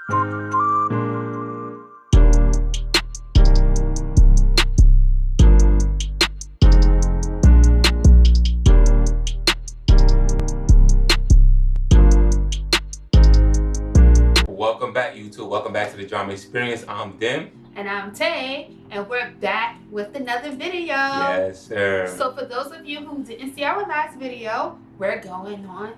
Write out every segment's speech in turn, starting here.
Welcome back, YouTube. Welcome back to the Drama Experience. I'm Dim. And I'm Tay, and we're back with another video. Yes, sir. So for those of you who didn't see our last video, we're going on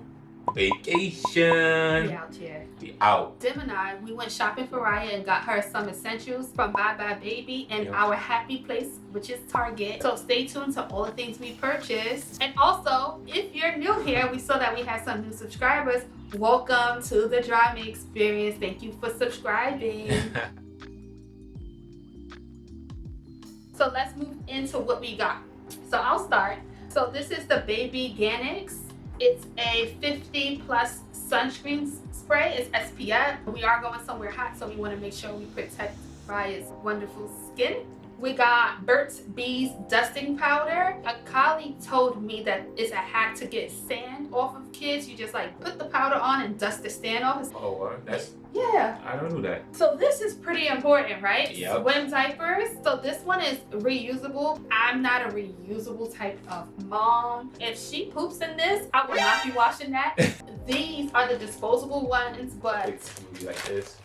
vacation. We out here. We out. Dim and I, we went shopping for Raya and got her some essentials from BuyBuy Baby and our happy place, which is Target. So stay tuned to all the things we purchased. And also, if you're new here, we saw that we had some new subscribers. Welcome to the Drama Experience. Thank you for subscribing. So let's move into what we got. So I'll start. So this is the Baby Ganix. It's a 50+ sunscreen spray. It's SPF. We are going somewhere hot, so we want to make sure we protect Raya's wonderful skin. We got Burt's Bees dusting powder. A colleague told me that it's a hack to get sand off of kids. You just like put the powder on and dust the sand off. Oh, that's... Yeah. I don't know that. So this is pretty important, right? Yep. Swim diapers. So this one is reusable. I'm not a reusable type of mom. If she poops in this, I will not be washing that. These are the disposable ones, but like this.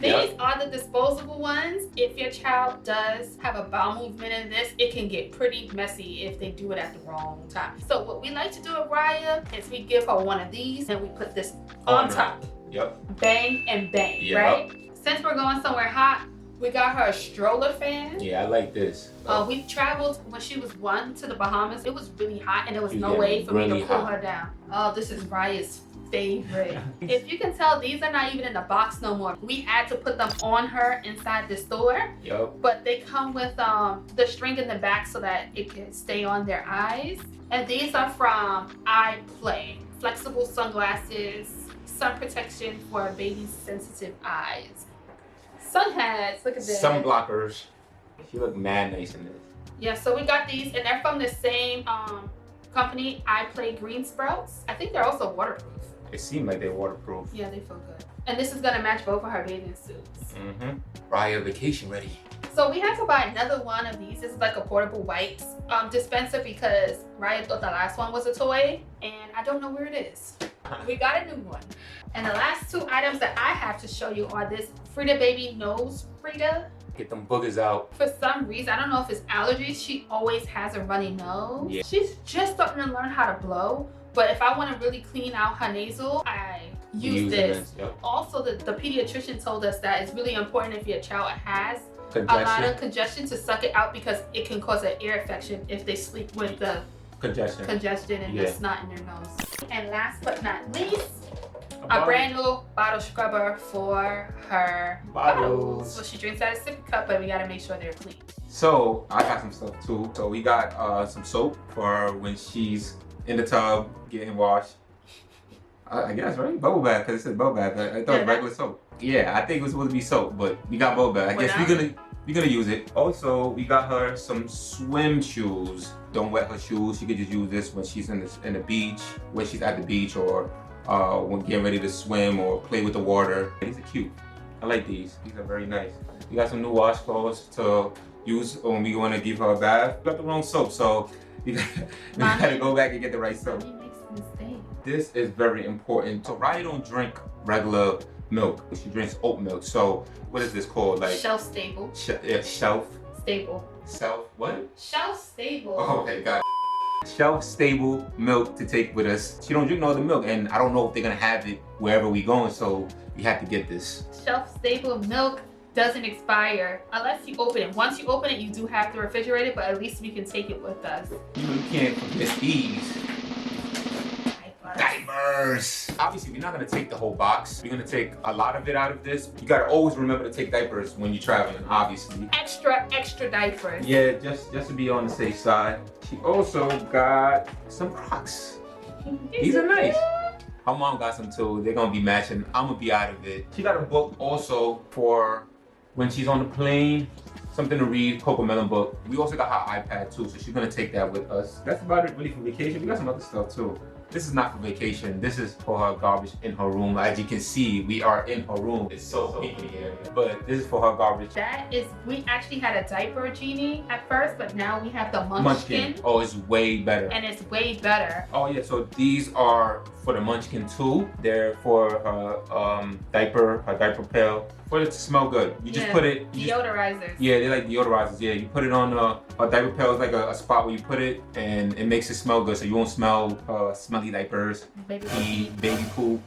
These are the disposable ones. If your child does have a bowel movement in this, it can get pretty messy if they do it at the wrong time. So what we like to do with Raya is we give her one of these and we put this on top. Yep. Bang and bang, yep. Right? Since we're going somewhere hot, we got her a stroller fan. Yeah, I like this. We traveled when she was 1 to the Bahamas. It was really hot and there was no way for me to pull her down. Oh, this is Raya's favorite. If you can tell, these are not even in the box no more. We had to put them on her inside the store. Yep. But they come with the string in the back so that it can stay on their eyes. And these are from iPlay. Flexible sunglasses, sun protection for baby's sensitive eyes. Sun hats, look at this. Sun blockers. She look mad nice in this. Yeah, so we got these and they're from the same company, iPlay Green Sprouts. I think they're also waterproof. It seemed like they're waterproof. Yeah, they feel good. And this is gonna match both of her bathing suits. Mm-hmm. Raya vacation ready. So we had to buy another one of these. This is like a portable wipes dispenser because Raya thought the last one was a toy and I don't know where it is. We got a new one. And the last two items that I have to show you are this Frida Baby Nose Frida. Get them boogers out. For some reason, I don't know if it's allergies, she always has a runny nose. Yeah. She's just starting to learn how to blow. But if I want to really clean out her nasal, I use this. Yep. Also, the pediatrician told us that it's really important if your child has a lot of congestion to suck it out because it can cause an ear infection if they sleep with the congestion and the snot in their nose. And last but not least, a brand new bottle scrubber for her bottles. So she drinks out of a sippy cup, but we gotta make sure they're clean. So I got some stuff too. So we got some soap for when she's in the tub getting washed. I guess, right? Bubble bath, because it said bubble bath. I thought it was regular soap. Yeah, I think it was supposed to be soap, but we got bubble bath. I guess we're gonna use it. Also, we got her some swim shoes. Don't wet her shoes. She could just use this when she's in the beach, when she's at the beach, or when getting ready to swim or play with the water. These are cute. I like these. These are very nice. We got some new washcloths to use when we want to give her a bath. We got the wrong soap, so we gotta go back and get the right soap. This is very important. So Raya don't drink regular milk. She drinks oat milk. So what is this called? Like shelf stable. Shelf stable. Self what? Shelf stable. Oh, okay, got it. Shelf stable milk to take with us. She don't drink no other milk, and I don't know if they're gonna have it wherever we going. So we have to get this. Shelf stable milk doesn't expire unless you open it. Once you open it, you do have to refrigerate it, but at least we can take it with us. You can't forget these. Diapers. Obviously, we're not gonna take the whole box. We're gonna take a lot of it out of this. You gotta always remember to take diapers when you're traveling, obviously. Extra diapers. Yeah, just to be on the safe side. She also got some Crocs. These are nice. Her mom got some too. They're gonna be matching. I'm gonna be out of it. She got a book also for when she's on the plane. Something to read, Cocomelon book. We also got her iPad too, so she's gonna take that with us. That's about it really for vacation. We got some other stuff too. this is not for vacation. This is for her garbage in her room. As you can see, we are in her room. It's so pink in here. But this is for her garbage. That is, we actually had a diaper genie at first, but now we have the munchkin. Oh, it's way better. And it's way better. Oh yeah, so these are for the munchkin too. They're for her diaper pail. For it to smell good. You just put it. Deodorizers. Yeah, they're like deodorizers. Yeah, you put it on a diaper pail. It's like a spot where you put it, and it makes it smell good, so you won't smell smelly diapers, baby poop.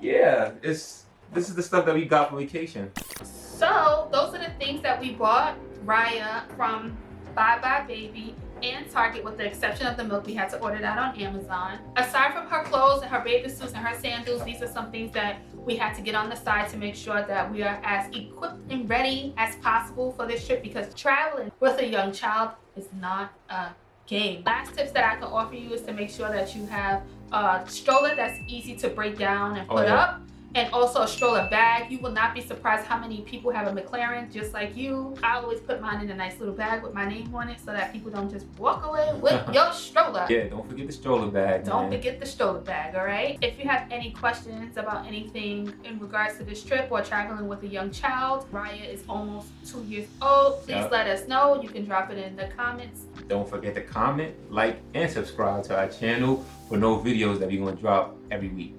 Yeah, this is the stuff that we got for vacation. So those are the things that we bought Raya from BuyBuy Baby and Target, with the exception of the milk. We had to order that on Amazon. Aside from her clothes and her bathing suits and her sandals, these are some things that we had to get on the side to make sure that we are as equipped and ready as possible for this trip, because traveling with a young child is not a game. Last tips that I can offer you is to make sure that you have a stroller that's easy to break down and put up. And also a stroller bag. You will not be surprised how many people have a McLaren just like you. I always put mine in a nice little bag with my name on it so that people don't just walk away with your stroller. Yeah, don't forget the stroller bag. Don't forget the stroller bag, all right? If you have any questions about anything in regards to this trip or traveling with a young child, Raya is almost 2 years old. Please let us know. You can drop it in the comments. Don't forget to comment, like, and subscribe to our channel for no videos that we're going to drop every week.